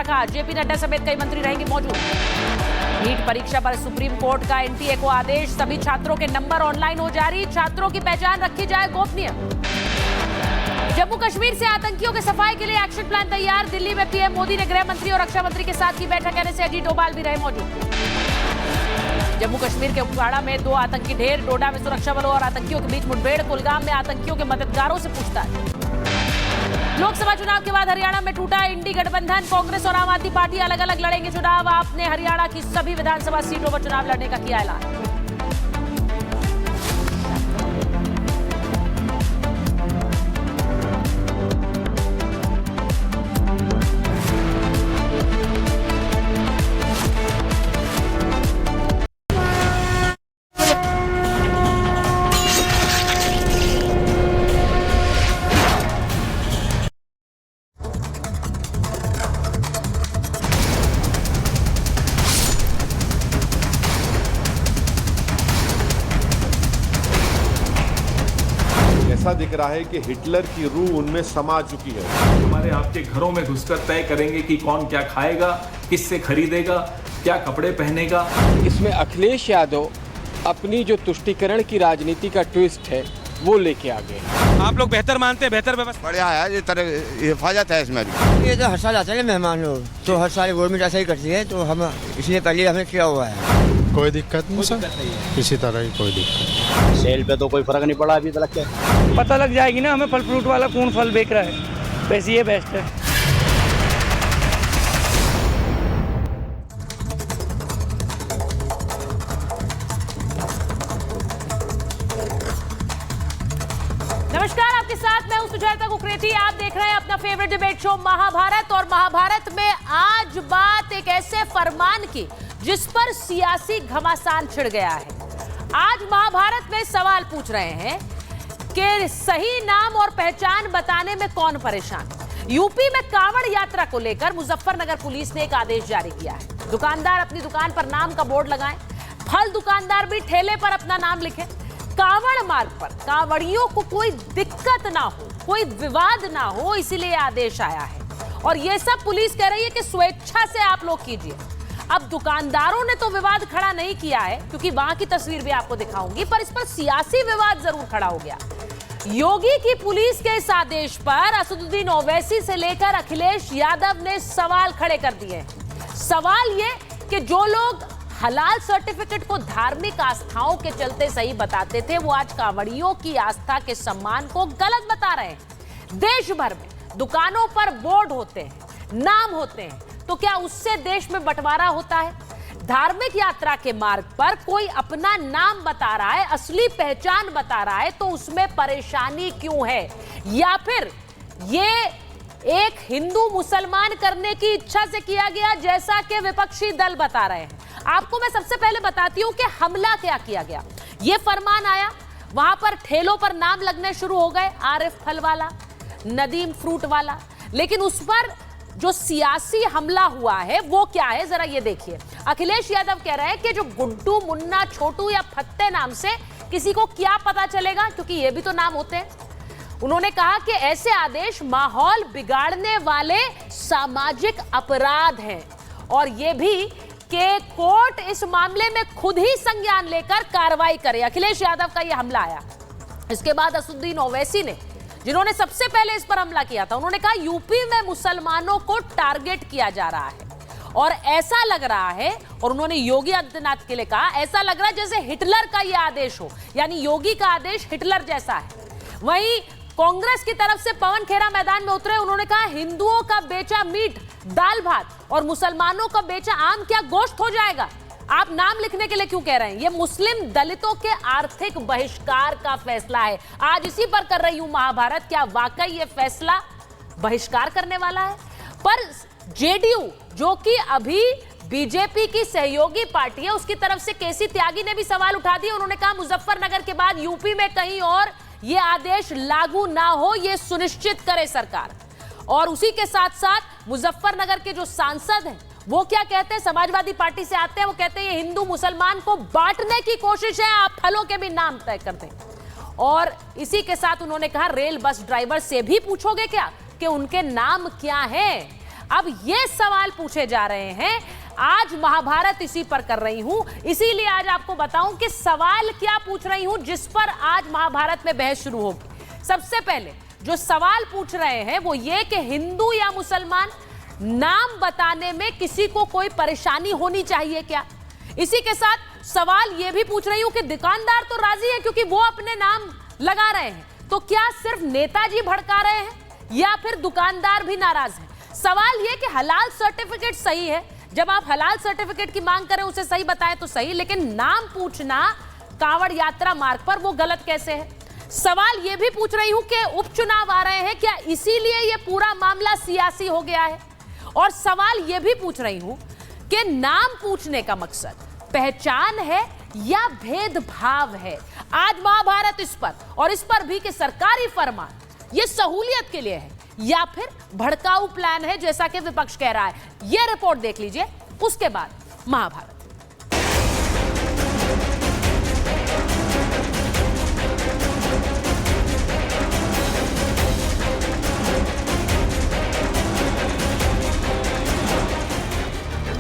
कहा जेपी नड्डा समेत कई मंत्री रहेंगे मौजूद। नीट परीक्षा पर सुप्रीम कोर्ट का एनटीए को आदेश, सभी छात्रों के नंबर ऑनलाइन हो जारी, छात्रों की पहचान रखी जाए गोपनीय। जम्मू कश्मीर से आतंकियों के सफाई के लिए एक्शन प्लान तैयार, दिल्ली में पीएम मोदी ने गृह मंत्री और रक्षा मंत्री के साथ की बैठक, कहने से अजीत डोभाल भी रहे मौजूद। जम्मू कश्मीर के कुपवाड़ा में 2 आतंकी ढेर, डोडा में सुरक्षा बलों और आतंकियों के बीच मुठभेड़, कुलगाम में आतंकियों के मददगारों से पूछताछ। लोकसभा चुनाव के बाद हरियाणा में टूटा इंडी गठबंधन, कांग्रेस और आम आदमी पार्टी अलग अलग लड़ेंगे चुनाव। आपने हरियाणा की सभी विधानसभा सीटों पर चुनाव लड़ने का किया ऐलान। ऐसा दिख रहा है कि हिटलर की रूह उनमें समा चुकी है। हमारे आपके घरों में घुसकर तय करेंगे कि कौन क्या खाएगा, किससे खरीदेगा, क्या कपड़े पहनेगा। इसमें अखिलेश यादव अपनी जो तुष्टीकरण की राजनीति का ट्विस्ट है वो लेके आ गए। आप लोग बेहतर मानते हैं, बेहतर व्यवस्था बढ़िया है, ये तरह हिफाजत है इसमें। ये तो हर साल आते हैं मेहमान लोग, तो हर साल गवर्नमेंट ऐसा ही करती है, तो हम इसलिए पहले हमें किया हुआ है। कोई दिक्कत नहीं सर, किसी तरह की कोई दिक्कत। सेल पे तो कोई फर्क नहीं पड़ा अभी तक। पता लग जाएगी ना हमें फल फ्रूट वाला कौन फल बेच रहा है, वैसे ये बेस्ट है। नमस्कार, आपके साथ मैं हूं सुजाता कुकरेती। आप देख रहे हैं अपना फेवरेट डिबेट शो महाभारत। और महाभारत में आज बात एक ऐसे फरमान की जिस पर सियासी घमासान छिड़ गया है। आज महाभारत में सवाल पूछ रहे हैं कि सही नाम और पहचान बताने में कौन परेशान। यूपी में कांवड़ यात्रा को लेकर मुजफ्फरनगर पुलिस ने एक आदेश जारी किया है। दुकानदार अपनी दुकान पर नाम का बोर्ड लगाएं, फल दुकानदार भी ठेले पर अपना नाम लिखें। कांवड़ मार्ग पर कांवड़ियों को कोई दिक्कत ना हो, कोई विवाद ना हो, इसीलिए आदेश आया है। और यह सब पुलिस कह रही है कि स्वेच्छा से आप लोग कीजिए। अब दुकानदारों ने तो विवाद खड़ा नहीं किया है, क्योंकि वहां की तस्वीर भी आपको दिखाऊंगी, पर इस पर सियासी विवाद जरूर खड़ा हो गया। योगी की पुलिस के इस आदेश पर असदुद्दीन ओवैसी से लेकर अखिलेश यादव ने सवाल खड़े कर दिए। सवाल ये कि जो लोग हलाल सर्टिफिकेट को धार्मिक आस्थाओं के चलते सही बताते थे, वो आज कांवड़ियों की आस्था के सम्मान को गलत बता रहे हैं। देश भर में दुकानों पर बोर्ड होते हैं, नाम होते हैं, तो क्या उससे देश में बंटवारा होता है? धार्मिक यात्रा के मार्ग पर कोई अपना नाम बता रहा है, असली पहचान बता रहा है, तो उसमें परेशानी क्यों है? या फिर ये एक हिंदू मुसलमान करने की इच्छा से किया गया, जैसा कि विपक्षी दल बता रहे हैं? आपको मैं सबसे पहले बताती हूं कि हमला क्या किया गया। यह फरमान आया, वहां पर ठेलों पर नाम लगने शुरू हो गए, आरिफ फल वाला, नदीम फ्रूट वाला। लेकिन उस पर जो सियासी हमला हुआ है वो क्या है, जरा ये देखिए। अखिलेश यादव कह रहे हैं कि जो गुड्डू, मुन्ना, छोटू या फत्ते नाम से किसी को क्या पता चलेगा, क्योंकि ये भी तो नाम होते हैं। उन्होंने कहा कि ऐसे आदेश माहौल बिगाड़ने वाले सामाजिक अपराध हैं, और ये भी कि कोर्ट इस मामले में खुद ही संज्ञान लेकर कार्रवाई करे। अखिलेश यादव का यह हमला आया। इसके बाद असदुद्दीन ओवैसी ने, जिन्होंने सबसे पहले इस पर हमला किया था, उन्होंने कहा यूपी में मुसलमानों को टारगेट किया जा रहा है और ऐसा लग रहा है, और उन्होंने योगी आदित्यनाथ के लिए कहा ऐसा लग रहा है जैसे हिटलर का यह आदेश हो, यानी योगी का आदेश हिटलर जैसा है। वहीं कांग्रेस की तरफ से पवन खेरा मैदान में उतरे, उन्होंने कहा हिंदुओं का बेचा मीट, दाल भात और मुसलमानों का बेचा आम क्या गोश्त हो जाएगा? आप नाम लिखने के लिए क्यों कह रहे हैं? ये मुस्लिम दलितों के आर्थिक बहिष्कार का फैसला है। आज इसी पर कर रही हूं महाभारत। क्या वाकई ये फैसला बहिष्कार करने वाला है? पर जेडीयू, जो कि अभी बीजेपी की सहयोगी पार्टी है, उसकी तरफ से केसी त्यागी ने भी सवाल उठा दिए। उन्होंने कहा मुजफ्फरनगर के बाद यूपी में कहीं और ये आदेश लागू ना हो, ये सुनिश्चित करे सरकार। और उसी के साथ साथ मुजफ्फरनगर के जो सांसद हैं वो क्या कहते हैं, समाजवादी पार्टी से आते हैं, वो कहते हैं ये हिंदू मुसलमान को बांटने की कोशिश है, आप फलों के भी नाम तय कर दें। और इसी के साथ उन्होंने कहा रेल बस ड्राइवर से भी पूछोगे क्या कि उनके नाम क्या हैं? अब ये सवाल पूछे जा रहे हैं। आज महाभारत इसी पर कर रही हूं, इसीलिए आज आपको बताऊं कि सवाल क्या पूछ रही हूं जिस पर आज महाभारत में बहस शुरू होगी। सबसे पहले जो सवाल पूछ रहे हैं वो ये कि हिंदू या मुसलमान, नाम बताने में किसी को कोई परेशानी होनी चाहिए क्या। इसी के साथ सवाल ये भी पूछ रही हूं कि दुकानदार तो राजी है क्योंकि वो अपने नाम लगा रहे हैं, तो क्या सिर्फ नेताजी भड़का रहे हैं या फिर दुकानदार भी नाराज है। सवाल ये कि हलाल सर्टिफिकेट सही है, जब आप हलाल सर्टिफिकेट की मांग करें उसे सही बताएं तो सही, लेकिन नाम पूछना कांवड़ यात्रा मार्ग पर वो गलत कैसे है। सवाल ये भी पूछ रही हूं कि उपचुनाव आ रहे हैं, क्या इसीलिए ये पूरा मामला सियासी हो गया है। और सवाल ये भी पूछ रही हूं कि नाम पूछने का मकसद पहचान है या भेदभाव है। आज महाभारत इस पर और इस पर भी कि सरकारी फरमान ये सहूलियत के लिए है या फिर भड़काऊ प्लान है जैसा कि विपक्ष कह रहा है। यह रिपोर्ट देख लीजिए, उसके बाद महाभारत।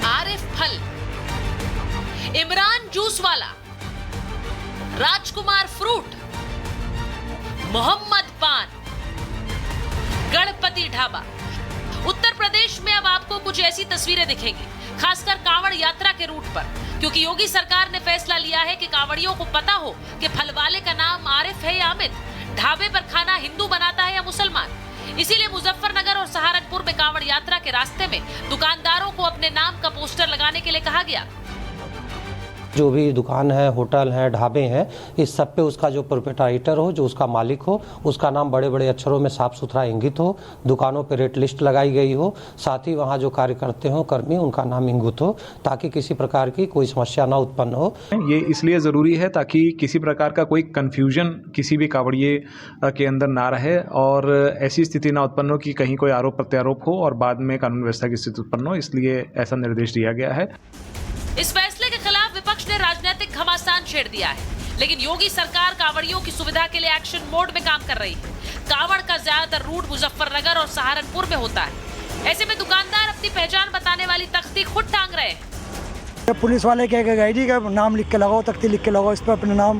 आरिफ फल, इमरान जूस वाला, राजकुमार फ्रूट, मोहम्मद पान, गणपति ढाबा। उत्तर प्रदेश में अब आपको कुछ ऐसी तस्वीरें दिखेंगी, खासकर कांवड़ यात्रा के रूट पर, क्योंकि योगी सरकार ने फैसला लिया है कि कांवड़ियों को पता हो कि फल वाले का नाम आरिफ है या अमित, ढाबे पर खाना हिंदू बनाता है या मुसलमान। इसीलिए मुजफ्फरनगर और सहारनपुर में कांवड़ यात्रा के रास्ते में दुकानदारों को अपने नाम का पोस्टर लगाने के लिए कहा गया। जो भी दुकान है, होटल है, ढाबे हैं, इस सब पे उसका जो प्रोप्राइटर हो, जो उसका मालिक हो, उसका नाम बड़े बड़े अक्षरों में साफ सुथरा इंगित हो, दुकानों पे रेट लिस्ट लगाई गई हो, साथ ही वहाँ जो कार्य करते हो कर्मी उनका नाम इंगित हो, ताकि किसी प्रकार की कोई समस्या ना उत्पन्न हो। ये इसलिए ज़रूरी है ताकि किसी प्रकार का कोई कन्फ्यूजन किसी भी कांवड़िए के अंदर ना रहे और ऐसी स्थिति ना उत्पन्न हो कि कहीं कोई आरोप प्रत्यारोप हो और बाद में कानून व्यवस्था की स्थिति उत्पन्न हो, इसलिए ऐसा निर्देश दिया गया है। इस फैसले के खिलाफ विपक्ष ने राजनीतिक घमासान छेड़ दिया है, लेकिन योगी सरकार कांवड़ियों की सुविधा के लिए एक्शन मोड में काम कर रही है। कांवड़ का ज्यादातर रूट मुजफ्फरनगर और सहारनपुर में होता है। ऐसे में दुकानदार अपनी पहचान बताने वाली तख्ती खुद टांग रहे हैं। पुलिस वाले कह के गए जी का नाम लिख के लगाओ, तख्ती लिख के लगाओ, इस पर अपने नाम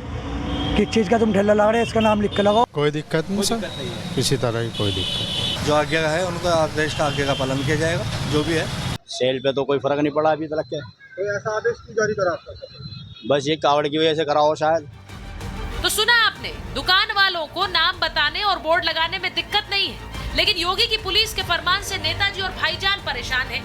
किस चीज़ का तुम ठेला लगा रहे हैं, इसका नाम लिख के लगाओ। कोई दिक्कत नहीं सर, किसी तरह की कोई दिक्कत। जो आज्ञा है उनका आदेश का आज्ञा का पालन किया जाएगा। जो भी है सेल पे तो कोई फर्क नहीं पड़ा अभी तक। कोई ऐसा आदेश क्यों जारी करा? बस ये कावड़ की वजह से करा हो शायद। तो सुना आपने, दुकान वालों को नाम बताने और बोर्ड लगाने में दिक्कत नहीं है, लेकिन योगी की पुलिस के फरमान से नेताजी और भाईजान परेशान हैं।